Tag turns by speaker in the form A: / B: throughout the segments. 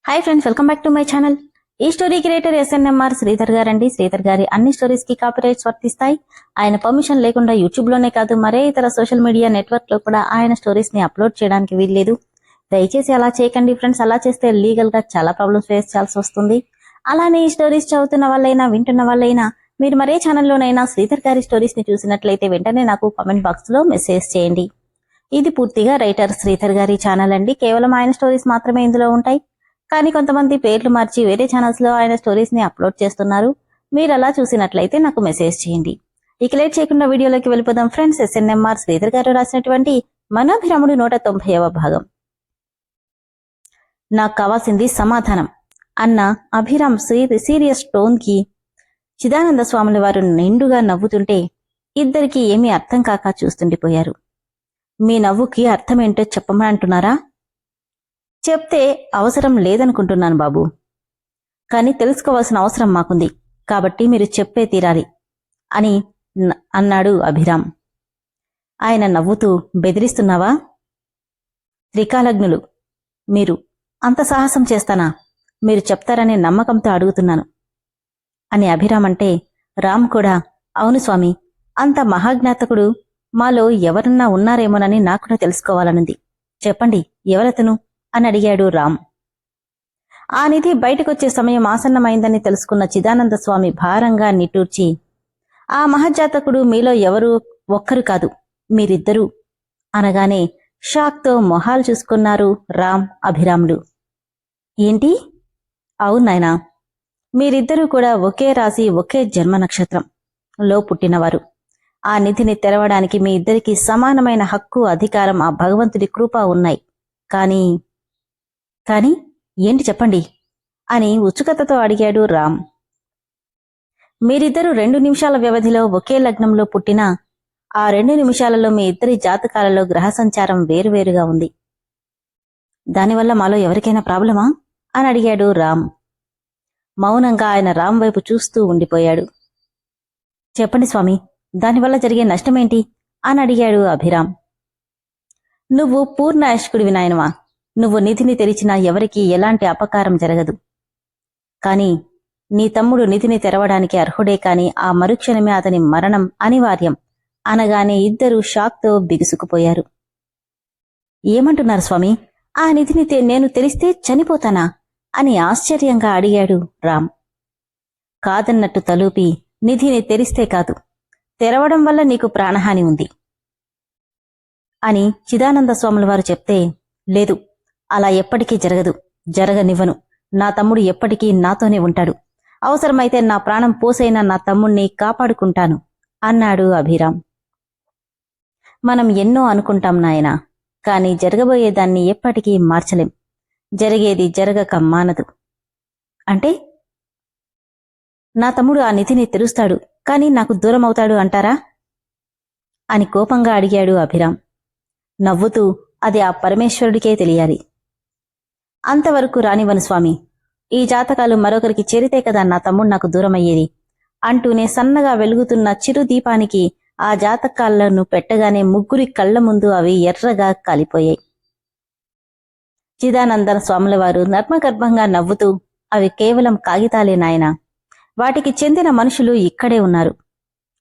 A: Hi friends, welcome back to my channel. ఈ story creator SNMR Sridhar గారండి. శ్రీధర్ గారి అన్ని స్టోరీస్ కి కాపీరైట్స్ వర్తిస్తాయి. ఆయన పర్మిషన్ లేకుండా యూట్యూబ్ లోనే కాదు, మరే ఇతర సోషల్ మీడియా నెట్వర్క్ లో కూడా ఆయన స్టోరీస్ ని అప్లోడ్ చేయడానికి వీల్లేదు. దయచేసి అలా చేయకండి ఫ్రెండ్స్. అలా చేస్తే లీగల్ గా చాలా ప్రాబ్లమ్స్ ఫేస్ చేయాల్సి వస్తుంది. అలానే ఈ స్టోరీస్ చదువుతున్న వాళ్ళైనా వింటున్న వాళ్ళైనా మీరు మరే ఛానల్లోనైనా శ్రీధర్ గారి స్టోరీస్ ని చూసినట్లయితే వెంటనే నాకు కామెంట్ బాక్స్ లో మెసేజ్ చేయండి. ఇది పూర్తిగా రైటర్ శ్రీధర్ గారి ఛానల్ అండి. కేవలం ఆయన స్టోరీస్ మాత్రమే ఇందులో ఉంటాయి. కానీ కొంతమంది పేర్లు మార్చి వేరే ఛానల్స్ లో ఆయన స్టోరీస్ ని అప్లోడ్ చేస్తున్నారు. మీరు అలా చూసినట్లయితే నాకు మెసేజ్ చేయండి. ఇక లేట్ చేయకుండా వీడియోలోకి వెళ్ళిపోదాం ఫ్రెండ్స్. ఎస్ఎన్ఎంఆర్ శ్రీధర్ గారు రాసినటువంటి మనోభిరాముడు 190వ భాగం. నాకు కావాల్సింది సమాధానం అన్న అభిరామ్ సీరియస్ టోన్ కి చిదానంద స్వాముల వారు నిండుగా నవ్వుతుంటే ఇద్దరికి ఏమీ అర్థం కాక చూస్తుండిపోయారు. మీ నవ్వుకి అర్థమేంటో చెప్పమంటున్నారా? చెప్తే అవసరం లేదనుకుంటున్నాను బాబు, కానీ తెలుసుకోవాల్సిన అవసరం మాకుంది, కాబట్టి మీరు చెప్పే తీరాలి అని అన్నాడు అభిరామ్. ఆయన నవ్వుతూ, బెదిరిస్తున్నావా? త్రికాలజ్ఞులు మీరు అంత సాహసం చేస్తానా? మీరు చెప్తారనే నమ్మకంతో అడుగుతున్నాను అని అభిరామ్ అంటే, రామ్ కూడా అవును స్వామి, అంత మహాజ్ఞాతకుడు మాలో ఎవరన్నా ఉన్నారేమోనని నాకు తెలుసుకోవాలనుంది, చెప్పండి ఎవరతను అని అడిగాడు రామ్. ఆ నిధి బయటకొచ్చే సమయం ఆసన్నమైందని తెలుసుకున్న చిదానంద స్వామి భారంగా నిట్టూర్చి, ఆ మహజాతకుడు మీలో ఎవరు ఒక్కరు కాదు, మీరిద్దరూ అనగానే షాక్తో మొహాలు చూసుకున్నారు రామ్ అభిరాములు. ఏంటి? అవునాయనా, మీరిద్దరూ కూడా ఒకే రాశి ఒకే జన్మ నక్షత్రం లో పుట్టినవారు. ఆ నిధిని తెరవడానికి మీ ఇద్దరికీ సమానమైన హక్కు, అధికారం ఆ భగవంతుడి కృప ఉన్నాయి. కానీ ఏంటి చెప్పండి అని ఉత్సుకతతో అడిగాడు రామ్. మీరిద్దరూ 2 నిమిషాల వ్యవధిలో ఒకే లగ్నంలో పుట్టినా ఆ 2 నిమిషాలలో మీ ఇద్దరి జాతకాలలో గ్రహ సంచారం వేరువేరుగా ఉంది. దానివల్ల మాలో ఎవరికైనా ప్రాబ్లమా అని అడిగాడు రామ్. మౌనంగా ఆయన రామ్ వైపు చూస్తూ ఉండిపోయాడు. చెప్పండి స్వామి, దానివల్ల జరిగే నష్టమేంటి అని అడిగాడు అభిరామ్. నువ్వు పూర్ణ అష్కుడివి నాయనమా, నువ్వు నిధిని తెరిచినా ఎవరికీ ఎలాంటి అపకారం జరగదు. కాని నీ తమ్ముడు నిధిని తెరవడానికి అర్హుడే, కాని ఆ మరుక్షణమే అతని మరణం అనివార్యం అనగానే ఇద్దరూ షాక్తో బిగుసుకుపోయారు. ఏమంటున్నారు స్వామి? ఆ నిధిని నేను తెరిస్తే చనిపోతానా అని ఆశ్చర్యంగా అడిగాడు రామ్. కాదన్నట్టు తలూపి, నిధిని తెరిస్తే కాదు, తెరవడం వల్ల నీకు ప్రాణహాని ఉంది అని చిదానంద స్వాముల వారు చెప్తే, లేదు, అలా ఎప్పటికీ జరగదు, జరగనివ్వను. నా తమ్ముడు ఎప్పటికీ నాతోనే ఉంటాడు. అవసరమైతే నా ప్రాణం పోసైనా నా తమ్ముణ్ణి కాపాడుకుంటాను అన్నాడు అభిరామ్. మనం ఎన్నో అనుకుంటాం నాయనా, కాని జరగబోయేదాన్ని ఎప్పటికీ మార్చలేం. జరిగేది జరగక మానదు. అంటే నా తమ్ముడు ఆ నిధిని తెరుస్తాడు, కాని నాకు దూరం అవుతాడు అంటారా అని కోపంగా అడిగాడు అభిరామ్. నవ్వుతూ, అది ఆ పరమేశ్వరుడికే తెలియాలి. అంతవరకు రానివ్వను స్వామి. ఈ జాతకాలు మరొకరికి చేరితే కదా నా తమ్ముడు నాకు దూరమయ్యేది అంటూనే సన్నగా వెలుగుతున్న చిరు దీపానికి ఆ జాతకాలను పెట్టగానే ముగ్గురి కళ్ల ముందు అవి ఎర్రగా కాలిపోయాయి. చిదానంద స్వాముల వారు నర్మగర్భంగా నవ్వుతూ, అవి కేవలం కాగితాలే నాయనా, వాటికి చెందిన మనుషులు ఇక్కడే ఉన్నారు.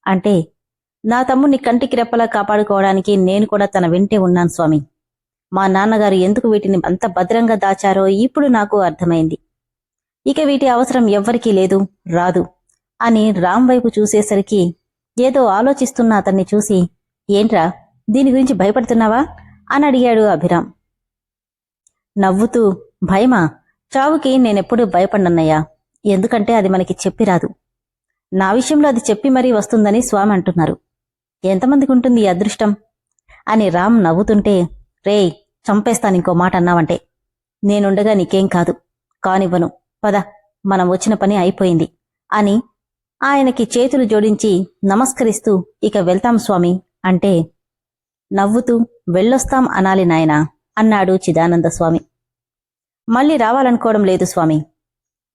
A: అంటే నా తమ్ముణ్ణి కంటికి రెప్పలా కాపాడుకోవడానికి నేను కూడా తన వెంటే ఉన్నాను స్వామి. మా నాన్నగారు ఎందుకు వీటిని అంత భద్రంగా దాచారో ఇప్పుడు నాకు అర్థమైంది. ఇక వీటి అవసరం ఎవ్వరికీ లేదు, రాదు అని రామ్ వైపు చూసేసరికి ఏదో ఆలోచిస్తున్న అతన్ని చూసి, ఏంట్రా దీని గురించి భయపడుతున్నావా అని అడిగాడు అభిరామ్. నవ్వుతూ, భయమా? చావుకి నేనెప్పుడూ భయపడనన్నయ్యా, ఎందుకంటే అది మనకి చెప్పిరాదు. నా విషయంలో అది చెప్పి మరీ వస్తుందని స్వామి అంటున్నారు. ఎంతమందికి ఉంటుంది ఈ అదృష్టం అని రామ్ నవ్వుతుంటే, రేయ్ చంపేస్తాను ఇంకో మాట అన్నావంటే, నేనుండగా నీకేం కాదు, కానివ్వను, పద, మనం వచ్చిన పని అయిపోయింది అని ఆయనకి చేతులు జోడించి నమస్కరిస్తూ, ఇక వెళ్తాం స్వామి అంటే, నవ్వుతూ, వెళ్ళొస్తాం అనాలి నాయనా అన్నాడు చిదానంద స్వామి. మళ్ళీ రావాలనుకోవడం లేదు స్వామి.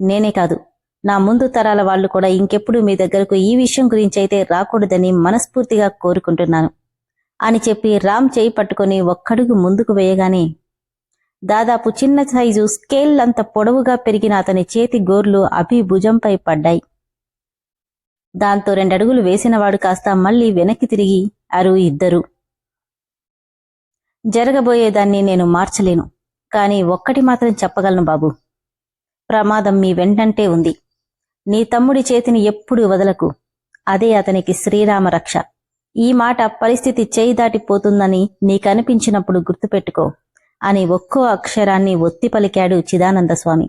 A: నేనే కాదు, నా ముందు తరాల వాళ్లు కూడా ఇంకెప్పుడు మీ దగ్గరకు ఈ విషయం గురించైతే రాకూడదని మనస్ఫూర్తిగా కోరుకుంటున్నాను అని చెప్పి రామ్ చేయి పట్టుకుని ఒక్కడుగు ముందుకు వేయగానే దాదాపు చిన్న సైజు స్కేల్ అంత పొడవుగా పెరిగిన అతని చేతి గోర్లు అభి భుజంపై పడ్డాయి. దాంతో 2 అడుగులు వేసినవాడు కాస్త మళ్లీ వెనక్కి తిరిగి ఇద్దరు. జరగబోయేదాన్ని నేను మార్చలేను, కాని ఒక్కటి మాత్రం చెప్పగలను బాబు. ప్రమాదం మీ వెంటంటే ఉంది. నీ తమ్ముడి చేతిని ఎప్పుడూ వదలకు. అదే అతనికి శ్రీరామ రక్ష. ఈ మాట పరిస్థితి చేయి దాటిపోతుందని నీకనిపించినప్పుడు గుర్తుపెట్టుకో అని ఒక్కో అక్షరాన్ని ఒత్తి పలికాడు చిదానందస్వామి.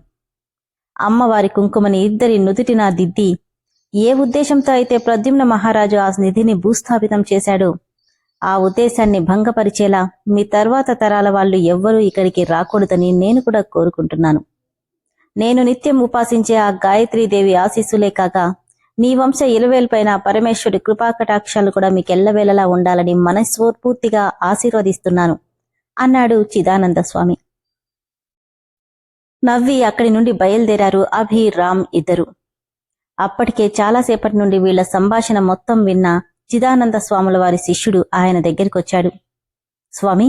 A: అమ్మవారి కుంకుమని ఇద్దరి నుదుటినా దిద్ది, ఏ ఉద్దేశంతో అయితే ప్రద్యుమ్న మహారాజు ఆ నిధిని భూస్థాపితం చేశాడో ఆ ఉద్దేశాన్ని భంగపరిచేలా మీ తర్వాత తరాల వాళ్ళు ఎవ్వరూ ఇక్కడికి రాకూడదని నేను కూడా కోరుకుంటున్నాను. నేను నిత్యం ఉపాసించే ఆ గాయత్రీదేవి ఆశీస్సులే కాక నీ వంశ ఇలవేల్పైన పరమేశ్వరి కృపాకటాక్షాలు కూడా మీకెల్లవేళలా ఉండాలని మనస్ఫూర్తిగా ఆశీర్వదిస్తున్నాను అన్నాడు చిదానందస్వామి. నవ్వి అక్కడి నుండి బయలుదేరారు అభి, రామ్ ఇద్దరు. అప్పటికే చాలాసేపటి నుండి వీళ్ల సంభాషణ మొత్తం విన్న చిదానంద స్వాముల వారి శిష్యుడు ఆయన దగ్గరికొచ్చాడు. స్వామి,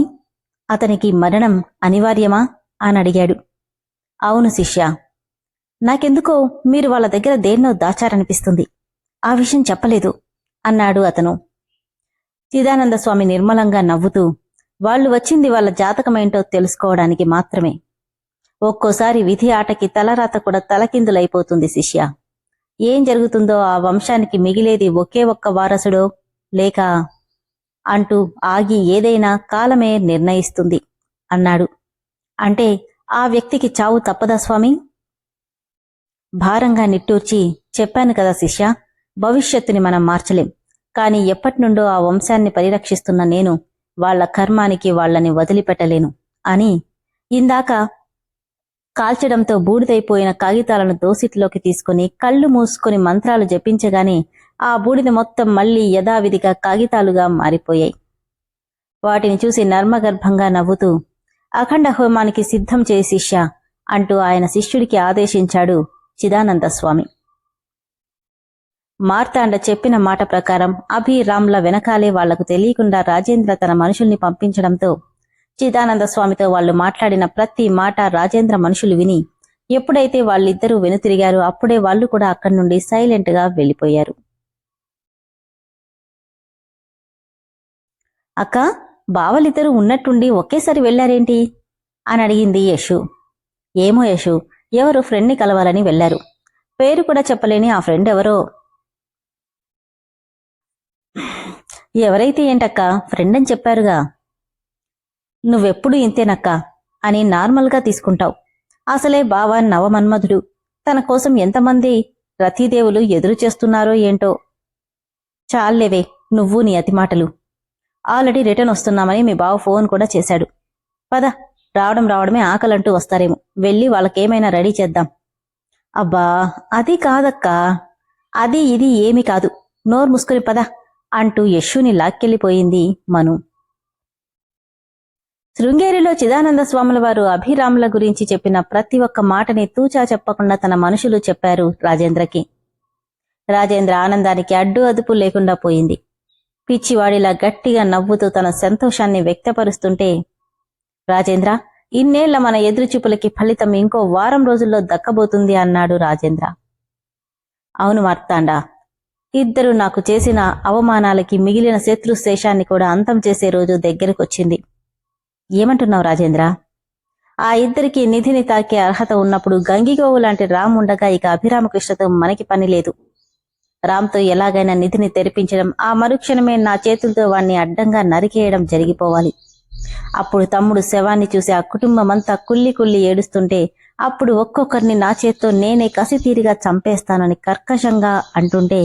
A: అతనికి మరణం అనివార్యమా అని అడిగాడు. అవును శిష్య, నాకెందుకో మీరు వాళ్ళ దగ్గర దేన్నో దాచారనిపిస్తుంది. ఆ విషయం చెప్పలేదు అన్నాడు అతను. చిదానంద స్వామి నిర్మలంగా నవ్వుతూ, వాళ్లు వచ్చింది వాళ్ళ జాతకమేంటో తెలుసుకోవడానికి మాత్రమే. ఒక్కోసారి విధి ఆటకి తలరాత కూడా తలకిందులైపోతుంది శిష్య. ఏం జరుగుతుందో ఆ వంశానికి మిగిలేది ఒకే ఒక్క వారసుడో లేక అంటూ ఆగి ఏదైనా కాలమే నిర్ణయిస్తుంది అన్నాడు. అంటే ఆ వ్యక్తికి చావు తప్పదా స్వామి? భారంగా నిట్టూర్చి, చెప్పాను కదా శిష్య, భవిష్యత్తుని మనం మార్చలేం. కాని ఎప్పటినుండో ఆ వంశాన్ని పరిరక్షిస్తున్న నేను వాళ్ల కర్మానికి వాళ్లని వదిలిపెట్టలేను అని ఇందాక కాల్చడంతో బూడిదైపోయిన కాగితాలను దోసిట్లోకి తీసుకుని కళ్ళు మూసుకొని మంత్రాలు జపించగానే ఆ బూడిద మొత్తం మళ్లీ యథావిధిగా కాగితాలుగా మారిపోయాయి. వాటిని చూసి నర్మగర్భంగా నవ్వుతూ, అఖండ హోమానికి సిద్ధం చేయి శిష్య అంటూ ఆయన శిష్యుడికి ఆదేశించాడు చిదానందస్వామి. మార్తాండ చెప్పిన మాట ప్రకారం అభిరామ్ల వెనకాలే వాళ్లకు తెలియకుండా రాజేంద్ర తన మనుషుల్ని పంపించడంతో చిదానందస్వామితో వాళ్లు మాట్లాడిన ప్రతి మాట రాజేంద్ర మనుషులు విని ఎప్పుడైతే వాళ్ళిద్దరూ వెనుతిరిగారో అప్పుడే వాళ్లు కూడా అక్కడి నుండి సైలెంట్ గా వెళ్లిపోయారు. అక్క, బావలిద్దరూ ఉన్నట్టుండి ఒకేసారి వెళ్లారేంటి అని అడిగింది యశు. ఏమో యశు, ఎవరు ఫ్రెండ్ని కలవాలని వెళ్లారు. పేరు కూడా చెప్పలేని ఆ ఫ్రెండ్ ఎవరో. ఎవరైతే ఏంటక్క, ఫ్రెండ్ అని చెప్పారుగా. నువ్వెప్పుడు ఇంతేనక్క అని నార్మల్గా తీసుకుంటావు. అసలే బావ నవమన్మధుడు. తన కోసం ఎంతమంది రతీదేవులు ఎదురు చేస్తున్నారో ఏంటో. చాలేవే నువ్వు నీ అతి మాటలు. ఆల్రెడీ రిటర్న్ వస్తున్నామని మీ బావ ఫోన్ కూడా చేశాడు. పద, రావడమే ఆకలంటూ వస్తారేమో, వెళ్ళి వాళ్ళకేమైనా రెడీ చేద్దాం. అబ్బా, అది కాదక్కా, అది ఇది ఏమీ కాదు, నోరు ముసుకుని పద అంటూ యశుని లాక్కెళ్ళిపోయింది మను. శృంగేరిలో చిదానంద స్వాముల వారు అభిరాముల గురించి చెప్పిన ప్రతి ఒక్క మాటని తూచా చెప్పకుండా తన మనుషులు చెప్పారు రాజేంద్రకి. రాజేంద్ర ఆనందానికి అడ్డు అదుపు లేకుండా పోయింది. పిచ్చివాడిలా గట్టిగా నవ్వుతూ తన సంతోషాన్ని వ్యక్తపరుస్తుంటే, రాజేంద్ర, ఇన్నేళ్ల మన ఎదురుచూపులకి ఫలితం ఇంకో వారం రోజుల్లో దక్కబోతుంది అన్నాడు రాజేంద్ర. అవును మార్తాండ, ఇద్దరు నాకు చేసిన అవమానాలకి మిగిలిన శత్రుశేషాన్ని కూడా అంతం చేసే రోజు దగ్గరకొచ్చింది. ఏమంటున్నావు రాజేంద్ర? ఆ ఇద్దరికి నిధిని తాకే అర్హత ఉన్నప్పుడు గంగిగోవు లాంటి రామ్ ఉండగా ఇక అభిరామకృష్ణతో మనకి పని లేదు. రామ్తో ఎలాగైనా నిధిని తెరిపించడం, ఆ మరుక్షణమే నా చేతులతో వాణ్ణి అడ్డంగా నరికేయడం జరిగిపోవాలి. అప్పుడు తమ్ముడు శవాన్ని చూసి ఆ కుటుంబమంతా కుల్లి కుల్లి ఏడుస్తుంటే అప్పుడు ఒక్కొక్కరిని నా చేత్తో నేనే కసితీరిగా చంపేస్తానని కర్కశంగా అంటుంటే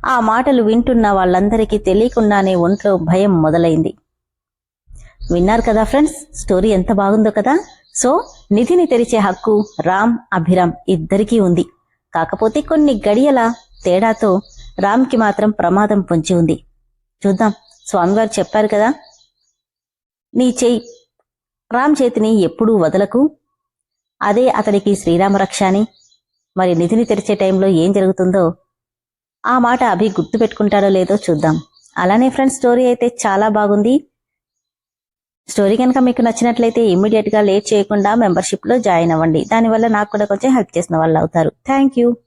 A: ఆ మాటలు వింటున్న వాళ్ళందరికీ తెలియకుండానే ఒంట్లో భయం మొదలైంది. విన్నారు కదా ఫ్రెండ్స్, స్టోరీ ఎంత బాగుందో కదా. సో నిధిని తెరిచే హక్కు రామ్, అభిరామ్ ఇద్దరికీ ఉంది. కాకపోతే కొన్ని గడియల తేడాతో రామ్కి మాత్రం ప్రమాదం పొంచి ఉంది. చూద్దాం, స్వామివారు చెప్పారు కదా, నీ చెయ్యి రామ్ చేతిని ఎప్పుడూ వదలకు, అదే అతడికి శ్రీరామరక్ష అని. మరి నిధిని తెరిచే టైంలో ఏం జరుగుతుందో ఆ మాట అభి గుర్తుపెట్టుకుంటాడో లేదో చూద్దాం. అలానే ఫ్రెండ్స్, స్టోరీ అయితే చాలా బాగుంది. స్టోరీ కనుక మీకు నచ్చినట్లయితే ఇమ్మీడియట్ గా లేట్ చేయకుండా మెంబర్షిప్ లో జాయిన్ అవ్వండి. దానివల్ల నాకు కూడా కొంచెం హెల్ప్ చేసిన వాళ్ళు అవుతారు. Thank you.